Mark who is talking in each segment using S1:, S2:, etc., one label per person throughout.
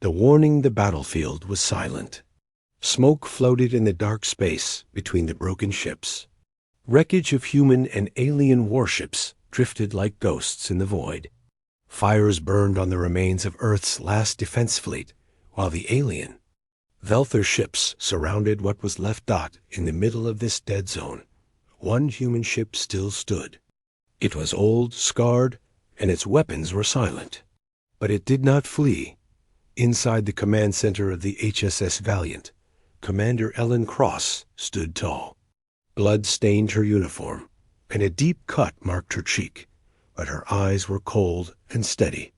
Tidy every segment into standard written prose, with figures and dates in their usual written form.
S1: The warning the battlefield was silent. Smoke floated in the dark space between the broken ships. Wreckage of human and alien warships drifted like ghosts in the void. Fires burned on the remains of Earth's last defense fleet, while the alien Velther ships surrounded what was left. In the middle of this dead zone, one human ship still stood. It was old, scarred, and its weapons were silent. But it did not flee. Inside the command center of the HSS Valiant, Commander Ellen Cross stood tall. Blood stained her uniform, and a deep cut marked her cheek, but her eyes were cold and steady.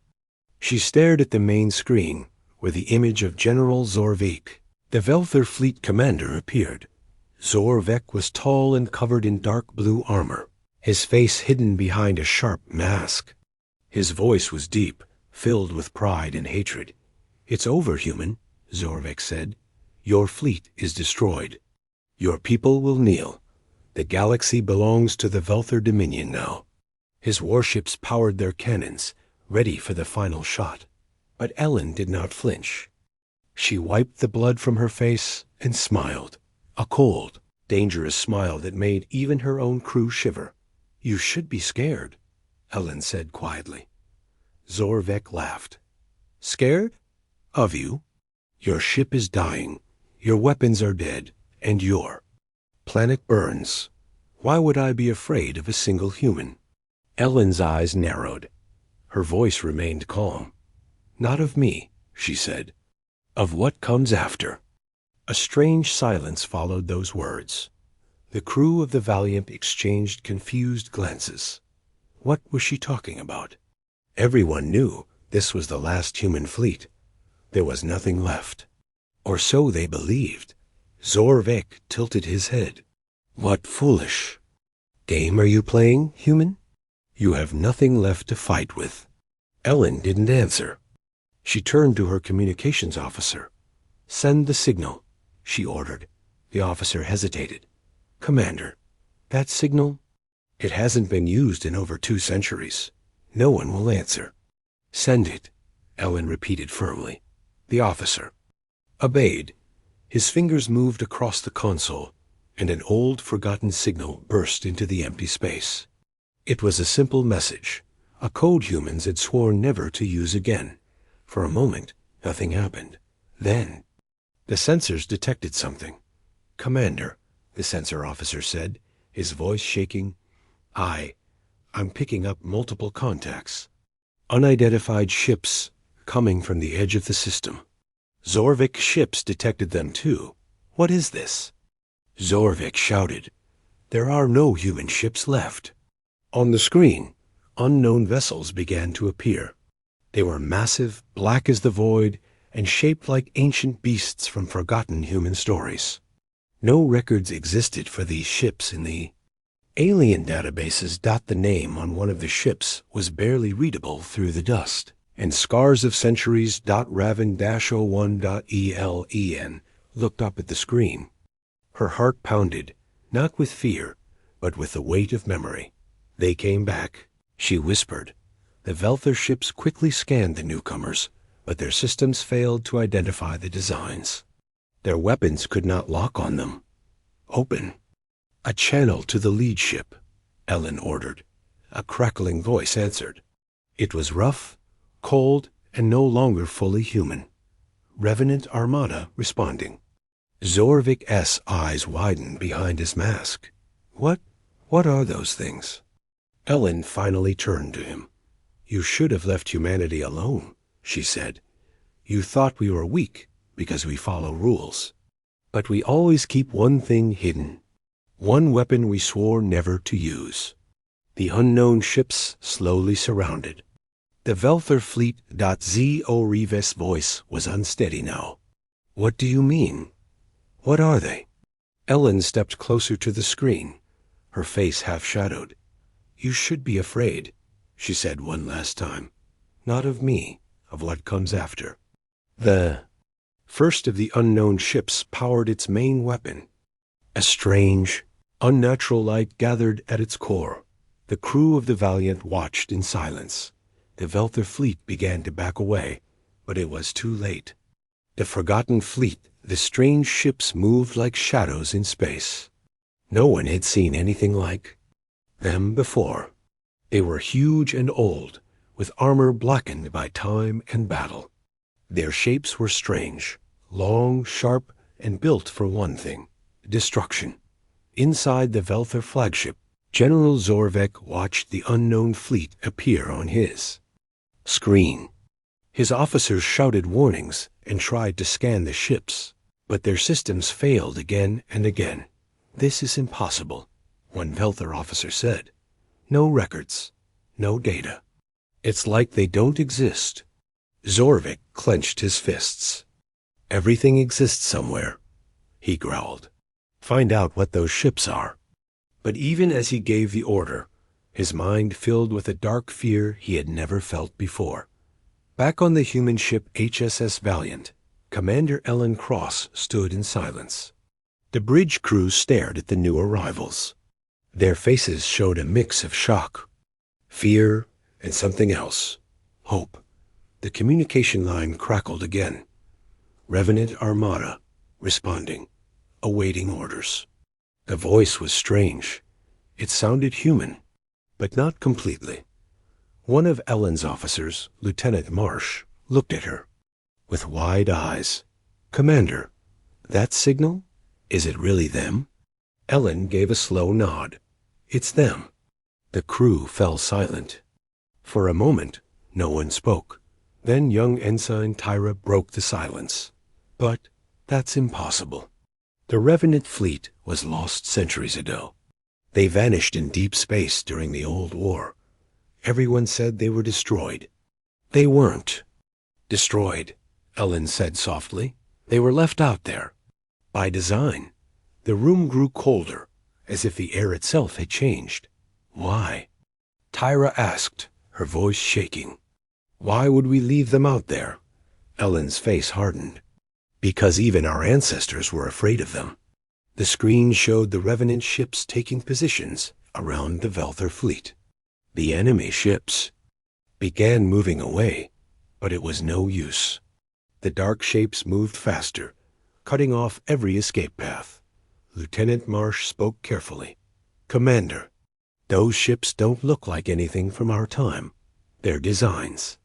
S1: She stared at the main screen, where the image of General Zorvik, the Velther fleet commander, appeared. Zorvik was tall and covered in dark blue armor, his face hidden behind a sharp mask. His voice was deep, filled with pride and hatred. "It's over, human," Zorvik said. "Your fleet is destroyed. Your people will kneel. The galaxy belongs to the Velther Dominion now." His warships powered their cannons, ready for the final shot. But Ellen did not flinch. She wiped the blood from her face and smiled, a cold, dangerous smile that made even her own crew shiver. "You should be scared," Ellen said quietly. Zorvik laughed. "Scared? Of you? Your ship is dying, your weapons are dead, and your planet burns. Why would I be afraid of a single human?" Ellen's eyes narrowed. Her voice remained calm. "Not of me," she said. "Of what comes after." A strange silence followed those words. The crew of the Valiant exchanged confused glances. What was she talking about? Everyone knew this was the last human fleet. There was nothing left. Or so they believed. Zorvik tilted his head. "What foolish game are you playing, human? You have nothing left to fight with." Ellen didn't answer. She turned to her communications officer. "Send the signal," she ordered. The officer hesitated. "Commander, that signal? It hasn't been used in over 2 centuries. No one will answer." "Send it," Ellen repeated firmly. The officer obeyed. His fingers moved across the console, and an old, forgotten signal burst into the empty space. It was a simple message, a code humans had sworn never to use again. For a moment, nothing happened. Then, the sensors detected something. "Commander," the sensor officer said, his voice shaking, I'm picking up multiple contacts. Unidentified ships coming from the edge of the system. Zorvik ships detected them too. What is this?" Zorvik shouted. "There are no human ships left." On the screen, unknown vessels began to appear. They were massive, black as the void, and shaped like ancient beasts from forgotten human stories. No records existed for these ships in the alien databases. The name on one of the ships was barely readable through the dust, and Scars of Centuries Raven-01.ELEN looked up at the screen. Her heart pounded, not with fear, but with the weight of memory. "They came back," she whispered. The Velther ships quickly scanned the newcomers, but their systems failed to identify the designs. Their weapons could not lock on them. "Open a channel to the lead ship," Ellen ordered. A crackling voice answered. It was rough, cold, and no longer fully human. Revenant Armada responding. Zorvik's eyes widened behind his mask. What are those things?" Ellen finally turned to him. "You should have left humanity alone," she said. "You thought we were weak because we follow rules. But we always keep one thing hidden. One weapon we swore never to use." The unknown ships slowly surrounded. The Velther fleet. Zorvik's voice was unsteady now. "What do you mean? What are they?" Ellen stepped closer to the screen, her face half-shadowed. "You should be afraid," she said one last time. "Not of me, of what comes after." The first of the unknown ships powered its main weapon. A strange, unnatural light gathered at its core. The crew of the Valiant watched in silence. The Velther fleet began to back away, But it was too late. The forgotten fleet, the strange ships moved like shadows in space. No one had seen anything like them before. They were huge and old, with armor blackened by time and battle. Their shapes were strange, long, sharp, and built for one thing: destruction. Inside the Velther flagship, General Zorvek watched the unknown fleet appear on his screen. His officers shouted warnings and tried to scan the ships, but their systems failed again and again. "This is impossible," one Velther officer said. "No records, no data. It's like they don't exist." Zorvik clenched his fists. "Everything exists somewhere," he growled. "Find out what those ships are." But even as he gave the order, his mind filled with a dark fear he had never felt before. Back on the human ship HSS Valiant, Commander Ellen Cross stood in silence. The bridge crew stared at the new arrivals. Their faces showed a mix of shock, fear, and something else: hope. The communication line crackled again. Revenant Armada, responding, awaiting orders. The voice was strange. It sounded human, but not completely. One of Ellen's officers, Lieutenant Marsh, looked at her with wide eyes. "Commander, that signal? Is it really them?" Ellen gave a slow nod. "It's them." The crew fell silent. For a moment, no one spoke. Then young Ensign Tyra broke the silence. "But that's impossible. The Revenant fleet was lost centuries ago. They vanished in deep space during the Old War. Everyone said they were destroyed. They weren't destroyed," Ellen said softly. "They were left out there. By design." The room grew colder, as if the air itself had changed. "Why?" Tyra asked, her voice shaking. "Why would we leave them out there?" Ellen's face hardened. "Because even our ancestors were afraid of them." The screen showed the Revenant ships taking positions around the Velther fleet. The enemy ships began moving away, but it was no use. The dark shapes moved faster, cutting off every escape path. Lieutenant Marsh spoke carefully. "Commander, those ships don't look like anything from our time. They're designs.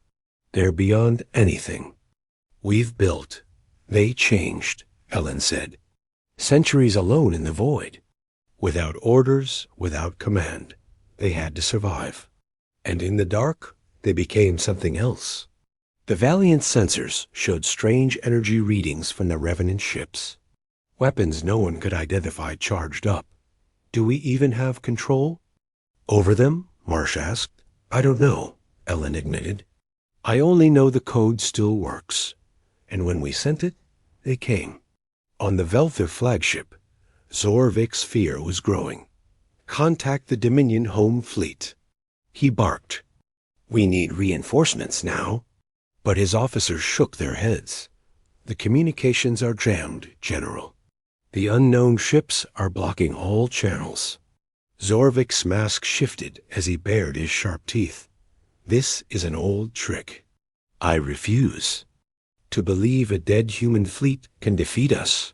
S1: They're beyond anything we've built." "They changed," Ellen said. "Centuries alone in the void. Without orders, without command. They had to survive. And in the dark, they became something else." The Valiant sensors showed strange energy readings from the Revenant ships. Weapons no one could identify charged up. "Do we even have control over them?" Marsh asked. "I don't know," Ellen admitted. "I only know the code still works. And when we sent it, they came." On the Velther flagship, Zorvik's fear was growing. "Contact the Dominion home fleet," he barked. "We need reinforcements now." But his officers shook their heads. "The communications are jammed, General. The unknown ships are blocking all channels." Zorvik's mask shifted as he bared his sharp teeth. "This is an old trick. I refuse to believe a dead human fleet can defeat us."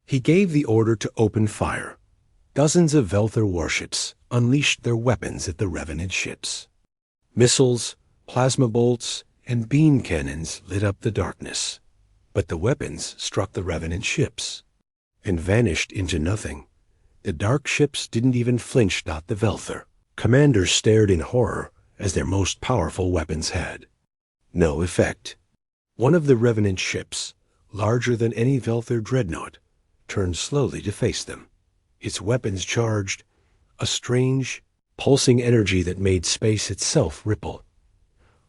S1: He gave the order to open fire. Dozens of Velther warships unleashed their weapons at the Revenant ships. Missiles, plasma bolts, and beam cannons lit up the darkness. But the weapons struck the Revenant ships and vanished into nothing. The dark ships didn't even flinch. The Velther commanders stared in horror as their most powerful weapons had no effect. One of the Revenant ships, larger than any Velther dreadnought, turned slowly to face them. Its weapons charged a strange, pulsing energy that made space itself ripple.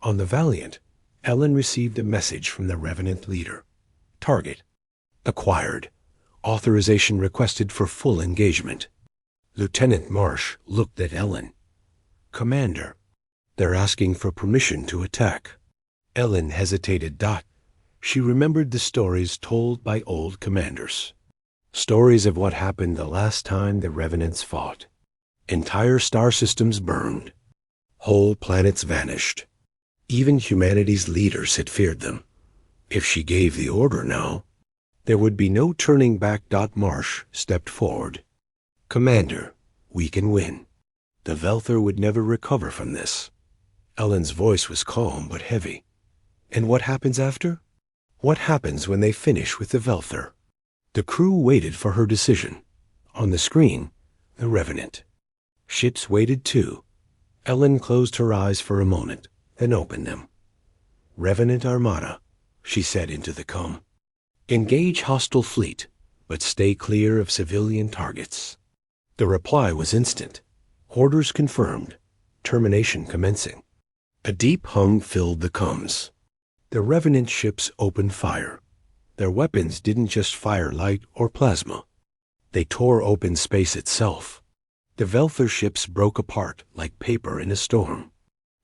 S1: On the Valiant, Ellen received a message from the Revenant leader. "Target acquired. Authorization requested for full engagement." Lieutenant Marsh looked at Ellen. "Commander, they're asking for permission to attack." Ellen hesitated. She remembered the stories told by old commanders. Stories of what happened the last time the Revenants fought. Entire star systems burned. Whole planets vanished. Even humanity's leaders had feared them. If she gave the order now, there would be no turning back. Marsh stepped forward. Commander, we can win. The Velther would never recover from this. Ellen's voice was calm but heavy. And what happens after? What happens when they finish with the Velther? The crew waited for her decision. On the screen, the Revenant. Ships waited too. Ellen closed her eyes for a moment, then opened them. Revenant Armada, she said into the com. Engage hostile fleet, but stay clear of civilian targets. The reply was instant. Orders confirmed. Termination commencing. A deep hum filled the comms. The Revenant ships opened fire. Their weapons didn't just fire light or plasma. They tore open space itself. The Velther ships broke apart like paper in a storm.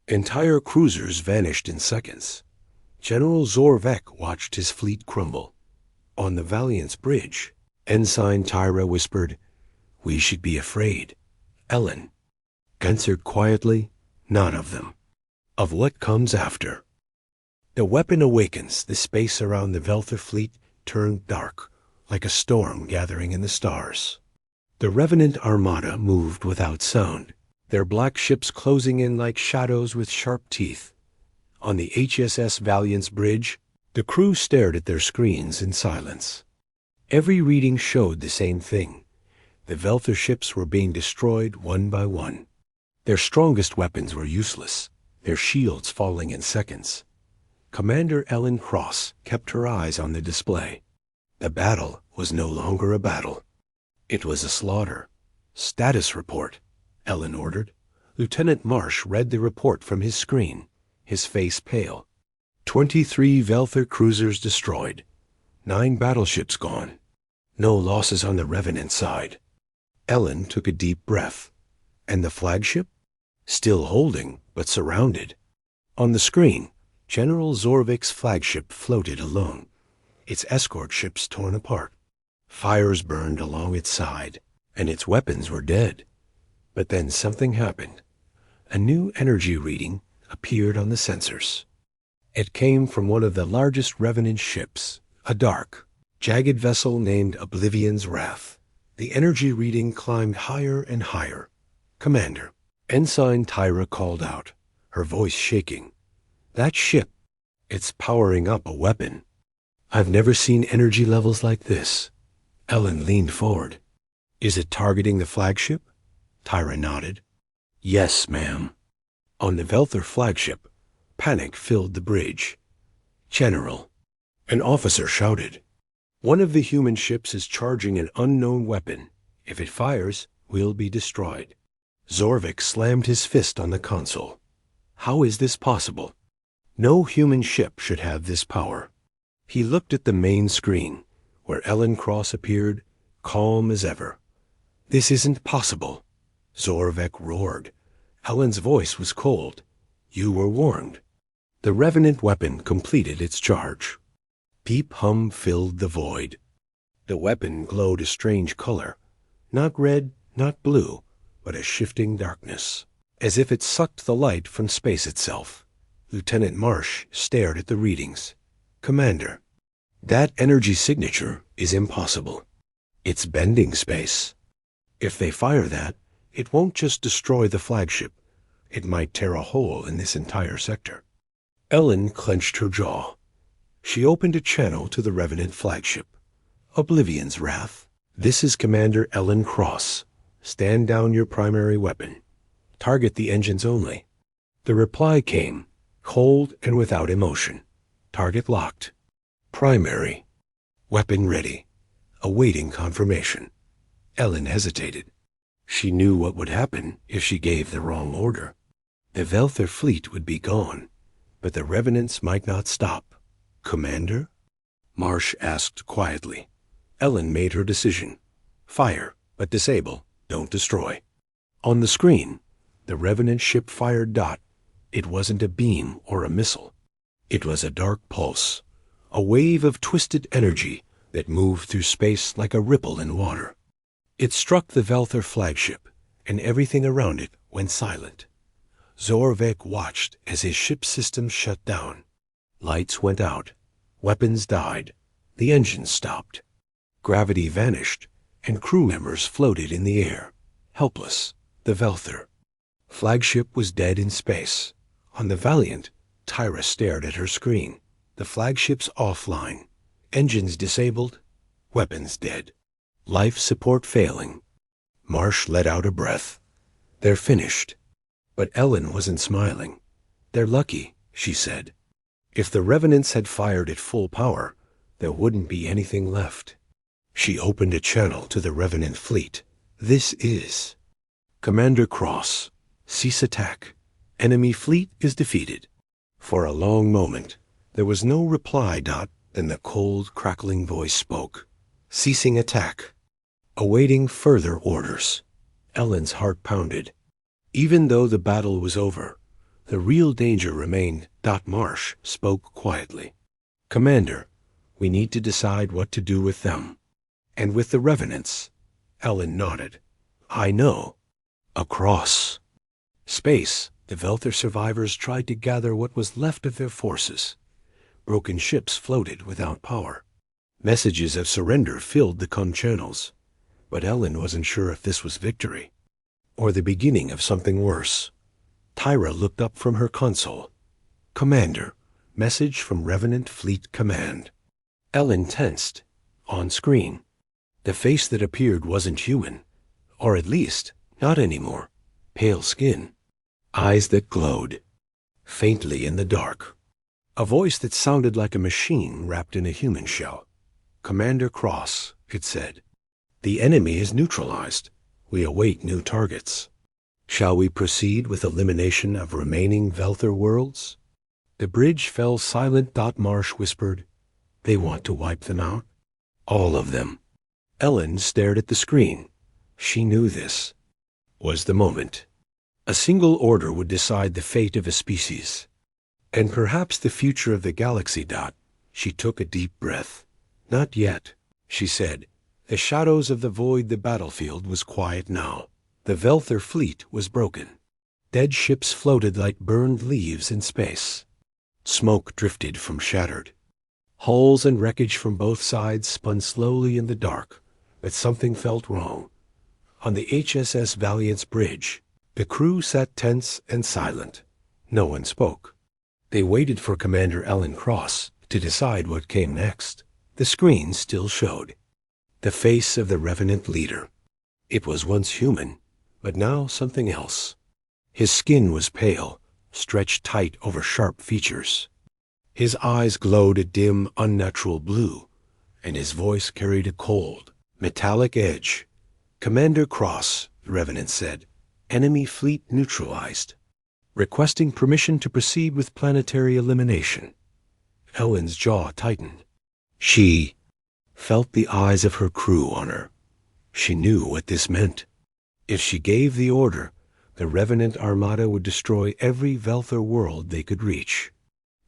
S1: Entire cruisers vanished in seconds. General Zorvek watched his fleet crumble. On the Valiant's bridge, Ensign Tyra whispered, "We should be afraid." Ellen answered quietly, "None of them. Of what comes after." The weapon awakens. The space around the Velther fleet turned dark, like a storm gathering in the stars. The Revenant Armada moved without sound, their black ships closing in like shadows with sharp teeth. On the HSS Valiant's bridge, the crew stared at their screens in silence. Every reading showed the same thing. The Velther ships were being destroyed one by one. Their strongest weapons were useless, their shields falling in seconds. Commander Ellen Cross kept her eyes on the display. The battle was no longer a battle. It was a slaughter. "Status report," Ellen ordered. Lieutenant Marsh read the report from his screen, his face pale. 23 Velther cruisers destroyed. 9 battleships gone. No losses on the Revenant side. Ellen took a deep breath. And the flagship? Still holding, but surrounded. On the screen, General Zorvik's flagship floated alone, its escort ships torn apart. Fires burned along its side, and its weapons were dead. But then something happened. A new energy reading appeared on the sensors. It came from one of the largest Revenant ships, a dark, jagged vessel named Oblivion's Wrath. The energy reading climbed higher and higher. "Commander," Ensign Tyra called out, her voice shaking. "That ship, it's powering up a weapon. I've never seen energy levels like this." Ellen leaned forward. "Is it targeting the flagship?" Tyra nodded. "Yes, ma'am." On the Velther flagship, panic filled the bridge. "General," an officer shouted, "one of the human ships is charging an unknown weapon. If it fires, we'll be destroyed." Zorvik slammed his fist on the console. "How is this possible? No human ship should have this power." He looked at the main screen, where Ellen Cross appeared, calm as ever. "This isn't possible," Zorvik roared. Ellen's voice was cold. "You were warned." The Revenant weapon completed its charge. Deep hum filled the void. The weapon glowed a strange color, not red, not blue, but a shifting darkness, as if it sucked the light from space itself. Lieutenant Marsh stared at the readings. "Commander, that energy signature is impossible. It's bending space. If they fire that, it won't just destroy the flagship. It might tear a hole in this entire sector." Ellen clenched her jaw. She opened a channel to the Revenant flagship. "Oblivion's Wrath. This is Commander Ellen Cross. Stand down your primary weapon. Target the engines only." The reply came, cold and without emotion. "Target locked. Primary. Weapon ready. Awaiting confirmation." Ellen hesitated. She knew what would happen if she gave the wrong order. The Velther fleet would be gone, but the Revenants might not stop. "Commander?" Marsh asked quietly. Ellen made her decision. "Fire, but disable. Don't destroy." On the screen, the Revenant ship fired dot. It wasn't a beam or a missile. It was a dark pulse, a wave of twisted energy that moved through space like a ripple in water. It struck the Velther flagship, and everything around it went silent. Zorvik watched as his ship's systems shut down. Lights went out. Weapons died. The engines stopped. Gravity vanished, and crew members floated in the air, helpless. The Velther flagship was dead in space. On the Valiant, Tyra stared at her screen. The flagship's offline. Engines disabled. Weapons dead. Life support failing. Marsh let out a breath. They're finished. But Ellen wasn't smiling. They're lucky, she said. If the Revenants had fired at full power, there wouldn't be anything left. She opened a channel to the Revenant fleet. This is Commander Cross. Cease attack. Enemy fleet is defeated. For a long moment, there was no reply. Then the cold, crackling voice spoke. Ceasing attack. Awaiting further orders. Ellen's heart pounded. Even though the battle was over, the real danger remained. Marsh spoke quietly. Commander, we need to decide what to do with them. And with the Revenants. Ellen nodded. I know. Across space, the Velther survivors tried to gather what was left of their forces. Broken ships floated without power. Messages of surrender filled the comm channels. But Ellen wasn't sure if this was victory, or the beginning of something worse. Tyra looked up from her console. Commander, message from Revenant Fleet Command. Ellen tensed. On screen, the face that appeared wasn't human, or at least, not anymore. Pale skin, eyes that glowed faintly in the dark. A voice that sounded like a machine wrapped in a human shell. Commander Cross, it said. The enemy is neutralized. We await new targets. Shall we proceed with elimination of remaining Velther worlds? The bridge fell silent. Marsh whispered. They want to wipe them out? All of them. Ellen stared at the screen. She knew this was the moment. A single order would decide the fate of a species, and perhaps the future of the galaxy. She took a deep breath. Not yet, she said. The shadows of the void, the battlefield, was quiet now. The Velther fleet was broken. Dead ships floated like burned leaves in space. Smoke drifted from shattered hulls, and wreckage from both sides spun slowly in the dark. But something felt wrong. On the HSS Valiant's bridge, the crew sat tense and silent. No one spoke. They waited for Commander Ellen Cross to decide what came next. The screen still showed the face of the Revenant leader. It was once human, but now something else. His skin was pale, stretched tight over sharp features. His eyes glowed a dim, unnatural blue, and his voice carried a cold, metallic edge. Commander Cross, the Revenant said, enemy fleet neutralized. Requesting permission to proceed with planetary elimination. Ellen's jaw tightened. She felt the eyes of her crew on her. She knew what this meant. If she gave the order, the Revenant Armada would destroy every Velther world they could reach.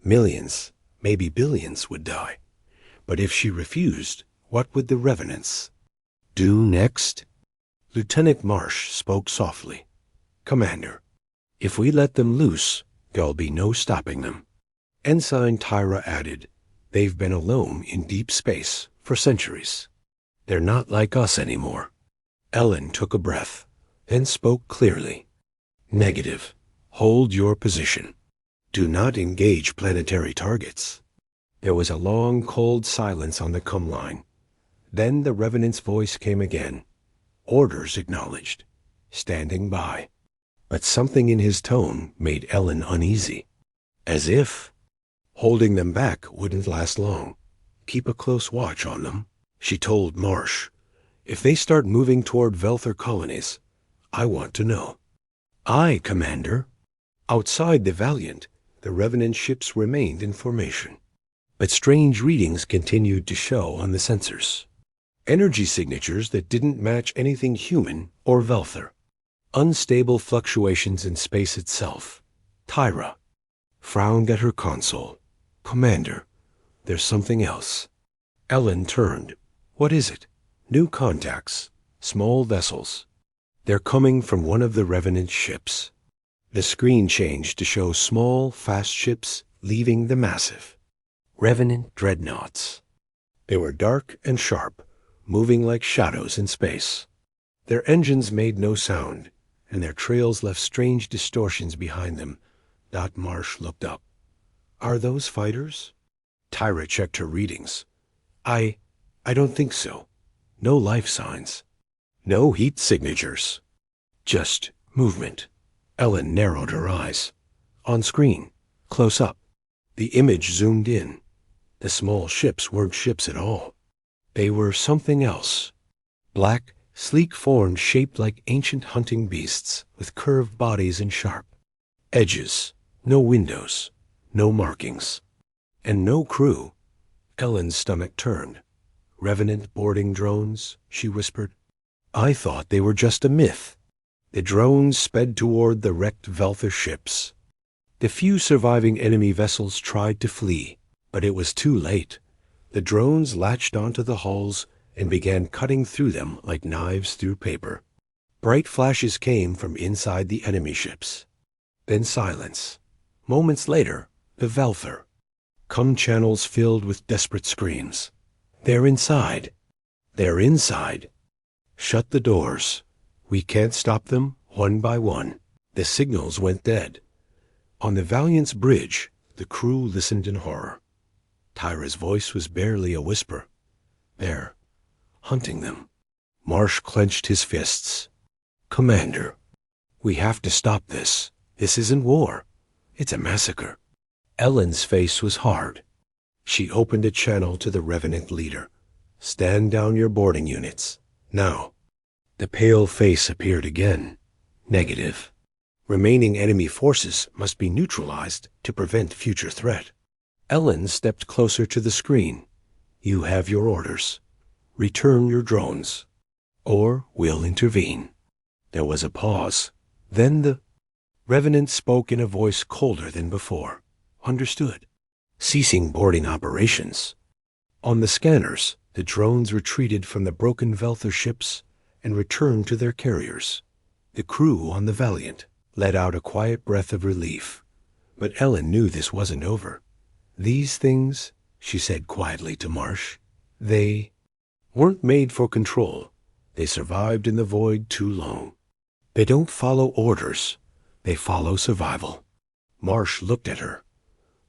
S1: Millions, maybe billions, would die. But if she refused, what would the Revenants do next? Lieutenant Marsh spoke softly. Commander, if we let them loose, there'll be no stopping them. Ensign Tyra added, they've been alone in deep space for centuries. They're not like us anymore. Ellen took a breath, then spoke clearly. Negative. Hold your position. Do not engage planetary targets. There was a long, cold silence on the comm line. Then the Revenant's voice came again. Orders acknowledged. Standing by. But something in his tone made Ellen uneasy. As if holding them back wouldn't last long. Keep a close watch on them, she told Marsh. If they start moving toward Velther colonies, I want to know. Aye, Commander. Outside the Valiant, the Revenant ships remained in formation. But strange readings continued to show on the sensors. Energy signatures that didn't match anything human or Velther. Unstable fluctuations in space itself. Tyra frowned at her console. Commander, there's something else. Ellen turned. What is it? New contacts. Small vessels. They're coming from one of the Revenant ships. The screen changed to show small, fast ships leaving the massive. Revenant dreadnoughts. They were dark and sharp, moving like shadows in space. Their engines made no sound, and their trails left strange distortions behind them. Marsh looked up. "Are those fighters?" Tyra checked her readings. I don't think so. No life signs. No heat signatures. Just movement." Ellen narrowed her eyes. On screen, close up. The image zoomed in. The small ships weren't ships at all. They were something else. Black, sleek forms shaped like ancient hunting beasts, with curved bodies and sharp edges. No windows. No markings. And no crew. Ellen's stomach turned. "Revenant boarding drones," she whispered. "I thought they were just a myth." The drones sped toward the wrecked Velther ships. The few surviving enemy vessels tried to flee, but it was too late. The drones latched onto the hulls and began cutting through them like knives through paper. Bright flashes came from inside the enemy ships. Then silence. Moments later, the Velther. Com channels filled with desperate screams. "They're inside. They're inside. Shut the doors. We can't stop them one by one." The signals went dead. On the Valiant's bridge, the crew listened in horror. Tyra's voice was barely a whisper. "They're hunting them." Marsh clenched his fists. "Commander, we have to stop this. This isn't war. It's a massacre." Ellen's face was hard. She opened a channel to the Revenant leader. "Stand down your boarding units. Now." The pale face appeared again. Negative. Remaining enemy forces must be neutralized to prevent future threat. Ellen stepped closer to the screen. "You have your orders. Return your drones, or we'll intervene." There was a pause. Then the Revenant spoke in a voice colder than before. "Understood. Ceasing boarding operations." On the scanners, the drones retreated from the broken Velther ships and returned to their carriers. The crew on the Valiant let out a quiet breath of relief. But Ellen knew this wasn't over. "These things," she said quietly to Marsh, "they weren't made for control. They survived in the void too long. They don't follow orders. They follow survival." Marsh looked at her.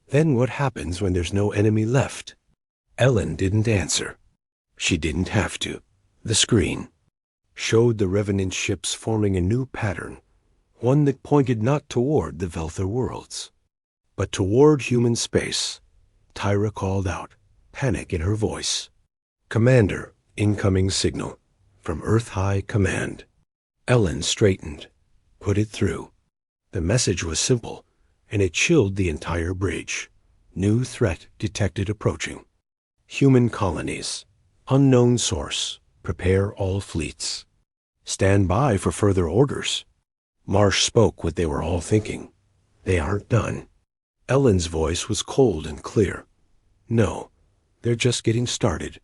S1: "Then what happens when there's no enemy left?" Ellen didn't answer. She didn't have to. The screen showed the Revenant ships forming a new pattern, one that pointed not toward the Velther worlds, but toward human space. Tyra called out, panic in her voice. "Commander, incoming signal from Earth High Command." Ellen straightened. Put it through. The message was simple, and it chilled the entire bridge. New threat detected approaching. Human colonies. Unknown source. Prepare all fleets. Stand by for further orders. Marsh spoke what they were all thinking. They aren't done. Ellen's voice was cold and clear. No, they're just getting started.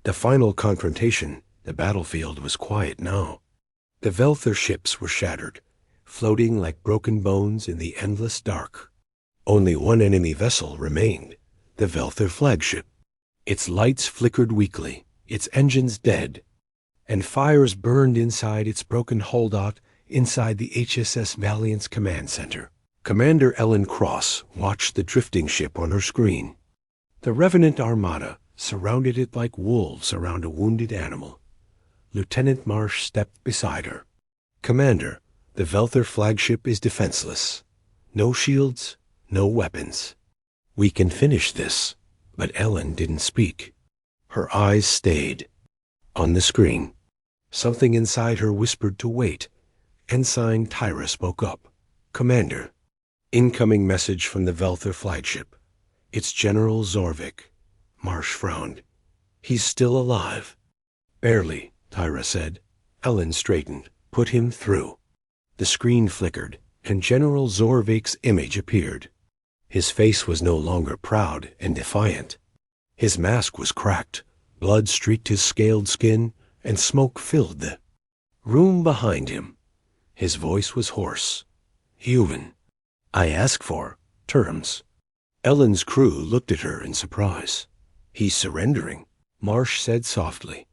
S1: The final confrontation, the battlefield was quiet now. The Velther ships were shattered, floating like broken bones in the endless dark. Only one enemy vessel remained, the Velther flagship. Its lights flickered weakly, its engines dead, and fires burned inside its broken hull dot inside the HSS Valiant's command center. Commander Ellen Cross watched the drifting ship on her screen. The Revenant Armada surrounded it like wolves around a wounded animal. Lieutenant Marsh stepped beside her. "Commander, the Velther flagship is defenseless. No shields, no weapons. We can finish this." But Ellen didn't speak. Her eyes stayed on the screen. Something inside her whispered to wait. Ensign Tyra spoke up. "Commander, incoming message from the Velther flagship. It's General Zorvik." Marsh frowned. "He's still alive." "Barely," Tyra said. Ellen straightened. "Put him through." The screen flickered, and General Zorvik's image appeared. His face was no longer proud and defiant. His mask was cracked, blood streaked his scaled skin, and smoke filled the room behind him. His voice was hoarse. "Human. I ask for terms." Ellen's crew looked at her in surprise. "He's surrendering," Marsh said softly.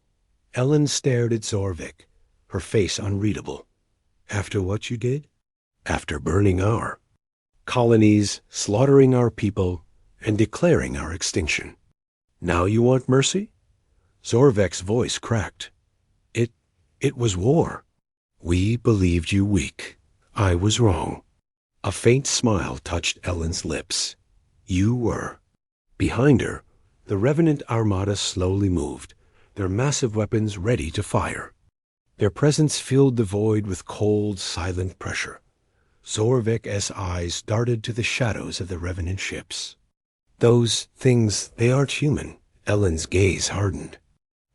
S1: Ellen stared at Zorvik, her face unreadable. "After what you did?" "After burning our colonies, slaughtering our people, and declaring our extinction. Now you want mercy?" Zorvik's voice cracked. It was war. We believed you weak. I was wrong." A faint smile touched Ellen's lips. "You were." Behind her, the Revenant Armada slowly moved, their massive weapons ready to fire. Their presence filled the void with cold, silent pressure. Zorvik's eyes darted to the shadows of the Revenant ships. "Those things, they aren't human." Ellen's gaze hardened.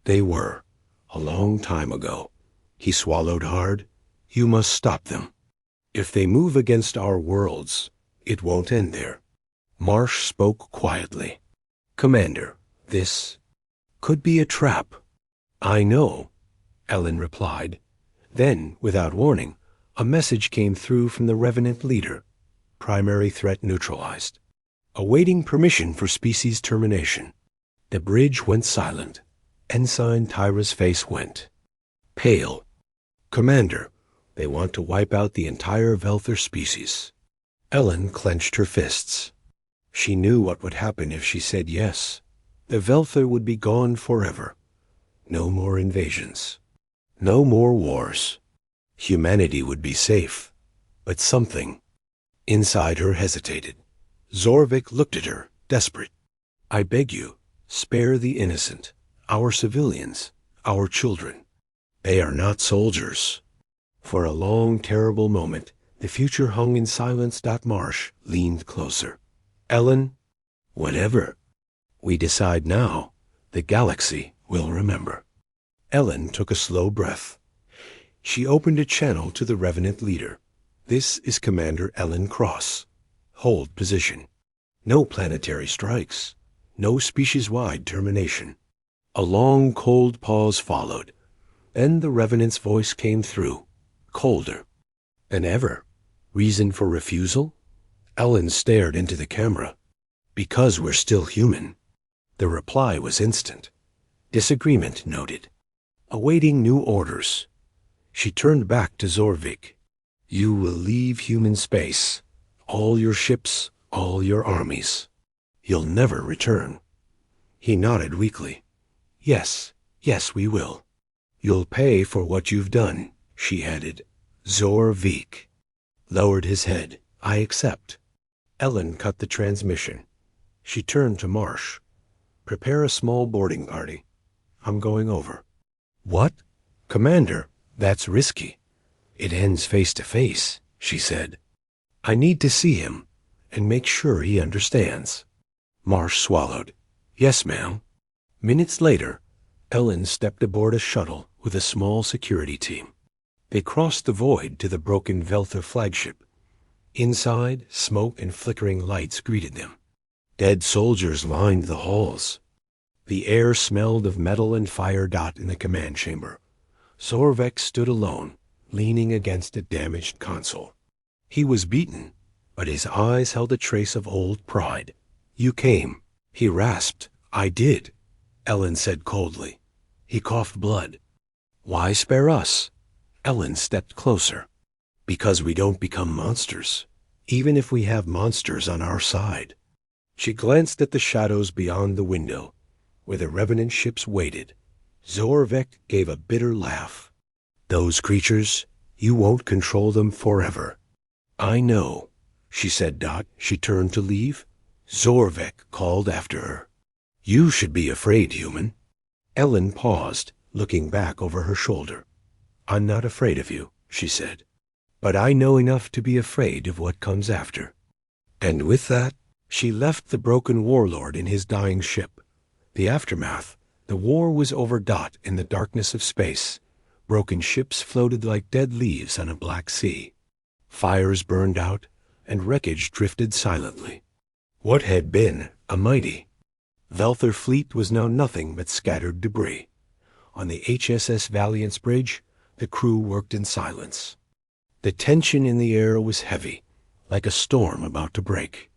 S1: "They were. A long time ago." He swallowed hard. "You must stop them. If they move against our worlds, it won't end there." Marsh spoke quietly. "Commander, this could be a trap." "I know," Ellen replied. Then, without warning, a message came through from the Revenant leader. Primary threat neutralized. Awaiting permission for species termination. The bridge went silent. Ensign Tyra's face went pale. "Commander, they want to wipe out the entire Velther species." Ellen clenched her fists. She knew what would happen if she said yes. The Velther would be gone forever. No more invasions. No more wars. Humanity would be safe. But something inside her hesitated. Zorvik looked at her, desperate. "I beg you, spare the innocent, our civilians, our children. They are not soldiers." For a long, terrible moment, the future hung in silence. Marsh leaned closer. "Ellen, whatever we decide now, the galaxy will remember." Ellen took a slow breath. She opened a channel to the Revenant leader. "This is Commander Ellen Cross. Hold position. No planetary strikes. No species-wide termination." A long, cold pause followed. Then the Revenant's voice came through, colder than ever. "Reason for refusal?" Ellen stared into the camera. "Because we're still human." The reply was instant. "Disagreement noted. Awaiting new orders." She turned back to Zorvik. "You will leave human space. All your ships, all your armies. You'll never return." He nodded weakly. Yes, we will." "You'll pay for what you've done," she added. Zorvik lowered his head. "I accept." Ellen cut the transmission. She turned to Marsh. "Prepare a small boarding party. I'm going over." "What?" "Commander, that's risky. It ends face to face," she said. "I need to see him and make sure he understands." Marsh swallowed. "Yes, ma'am." Minutes later, Ellen stepped aboard a shuttle with a small security team. They crossed the void to the broken Velther flagship. Inside, smoke and flickering lights greeted them. Dead soldiers lined the halls. The air smelled of metal and fire. In the command chamber, Zorvik stood alone, leaning against a damaged console. He was beaten, but his eyes held a trace of old pride. "You came," he rasped. "I did," Ellen said coldly. He coughed blood. "Why spare us?" Ellen stepped closer. "Because we don't become monsters, even if we have monsters on our side." She glanced at the shadows beyond the window, where the Revenant ships waited. Zorvik gave a bitter laugh. "Those creatures, you won't control them forever." "I know," she said. She turned to leave. Zorvik called after her. "You should be afraid, human." Ellen paused, looking back over her shoulder. "I'm not afraid of you," she said. "But I know enough to be afraid of what comes after." And with that, she left the broken warlord in his dying ship. The aftermath, the war was over. In the darkness of space, broken ships floated like dead leaves on a black sea. Fires burned out, and wreckage drifted silently. What had been a mighty Velther fleet was now nothing but scattered debris. On the HSS Valiant's bridge, the crew worked in silence. The tension in the air was heavy, like a storm about to break.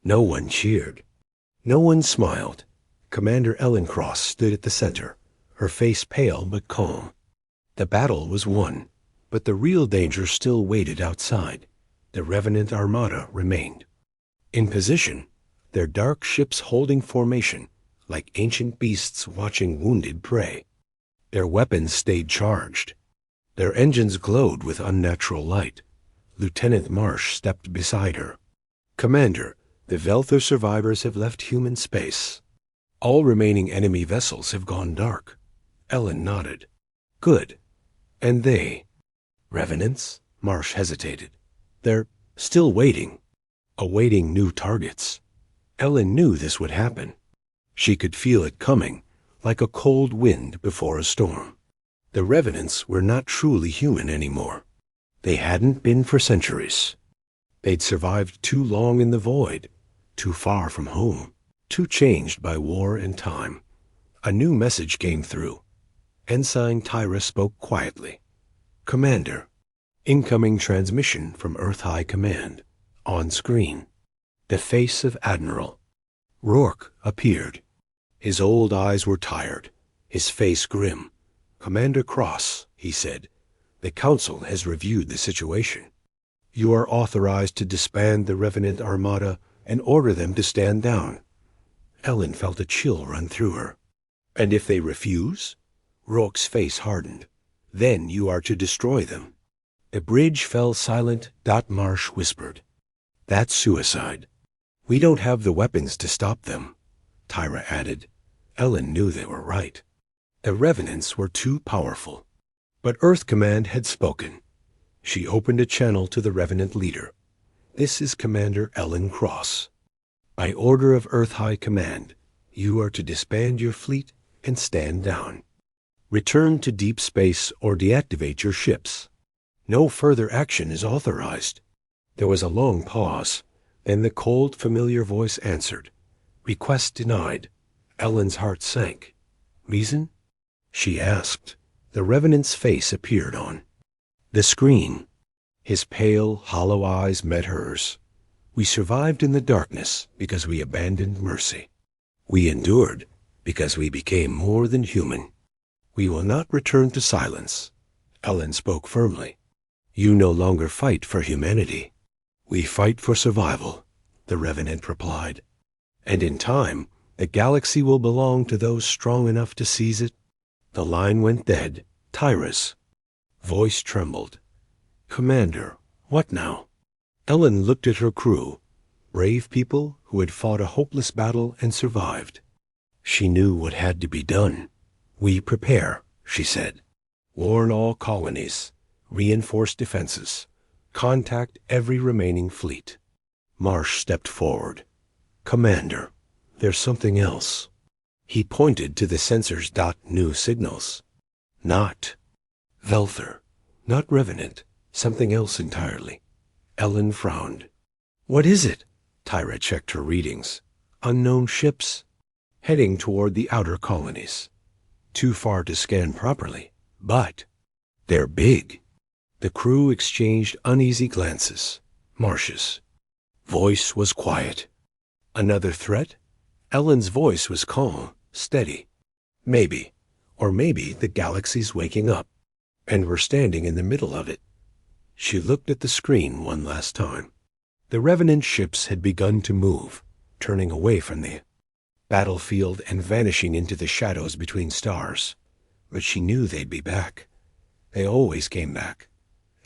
S1: No one cheered. No one smiled. Commander Ellen Cross stood at the center, her face pale but calm. The battle was won, but the real danger still waited outside. The Revenant Armada remained. In position, their dark ships holding formation, like ancient beasts watching wounded prey. Their weapons stayed charged. Their engines glowed with unnatural light. Lieutenant Marsh stepped beside her. "Commander, the Velther survivors have left human space. All remaining enemy vessels have gone dark." Ellen nodded. "Good. And they?" "Revenants?" Marsh hesitated. "They're still waiting. Awaiting new targets." Ellen knew this would happen. She could feel it coming, like a cold wind before a storm. The Revenants were not truly human anymore. They hadn't been for centuries. They'd survived too long in the void, too far from home, too changed by war and time. A new message came through. Ensign Tyra spoke quietly. "Commander, incoming transmission from Earth High Command. On screen." The face of Admiral Rourke appeared. His old eyes were tired, his face grim. "Commander Cross," he said, "the Council has reviewed the situation. You are authorized to disband the Revenant Armada and order them to stand down." Ellen felt a chill run through her. "And if they refuse?" Rourke's face hardened. "Then you are to destroy them." The bridge fell silent. Marsh whispered, "That's suicide." "We don't have the weapons to stop them," Tyra added. Ellen knew they were right. The Revenants were too powerful. But Earth Command had spoken. She opened a channel to the Revenant leader. "This is Commander Ellen Cross. By order of Earth High Command, you are to disband your fleet and stand down. Return to deep space or deactivate your ships. No further action is authorized." There was a long pause. Then the cold, familiar voice answered. "Request denied." Ellen's heart sank. "Reason?" she asked. The Revenant's face appeared on the screen. His pale, hollow eyes met hers. "We survived in the darkness because we abandoned mercy. We endured because we became more than human. We will not return to silence." Ellen spoke firmly. "You no longer fight for humanity." "We fight for survival," the Revenant replied. "And in time, the galaxy will belong to those strong enough to seize it." The line went dead. Tyra's voice trembled. "Commander, what now?" Ellen looked at her crew, brave people who had fought a hopeless battle and survived. She knew what had to be done. "We prepare," she said. "Warn all colonies. Reinforce defenses. Contact every remaining fleet." Marsh stepped forward. "Commander, there's something else." He pointed to the sensors. New signals. Not Velther, not Revenant, something else entirely. Ellen frowned. "What is it?" Tyra checked her readings. "Unknown ships, heading toward the outer colonies. Too far to scan properly, but they're big." The crew exchanged uneasy glances. Marsh's voice was quiet. "Another threat?" Ellen's voice was calm, steady. "Maybe. Or maybe the galaxy's waking up, and we're standing in the middle of it." She looked at the screen one last time. The Revenant ships had begun to move, turning away from the battlefield and vanishing into the shadows between stars. But she knew they'd be back. They always came back.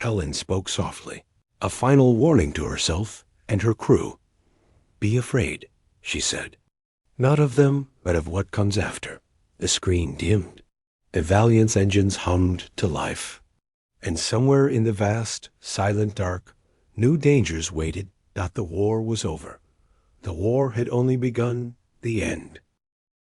S1: Ellen spoke softly, a final warning to herself and her crew. "Be afraid," she said. "Not of them, but of what comes after." The screen dimmed. The Valiant's engines hummed to life. And somewhere in the vast, silent dark, new dangers waited. The war was over. The war had only begun. The end.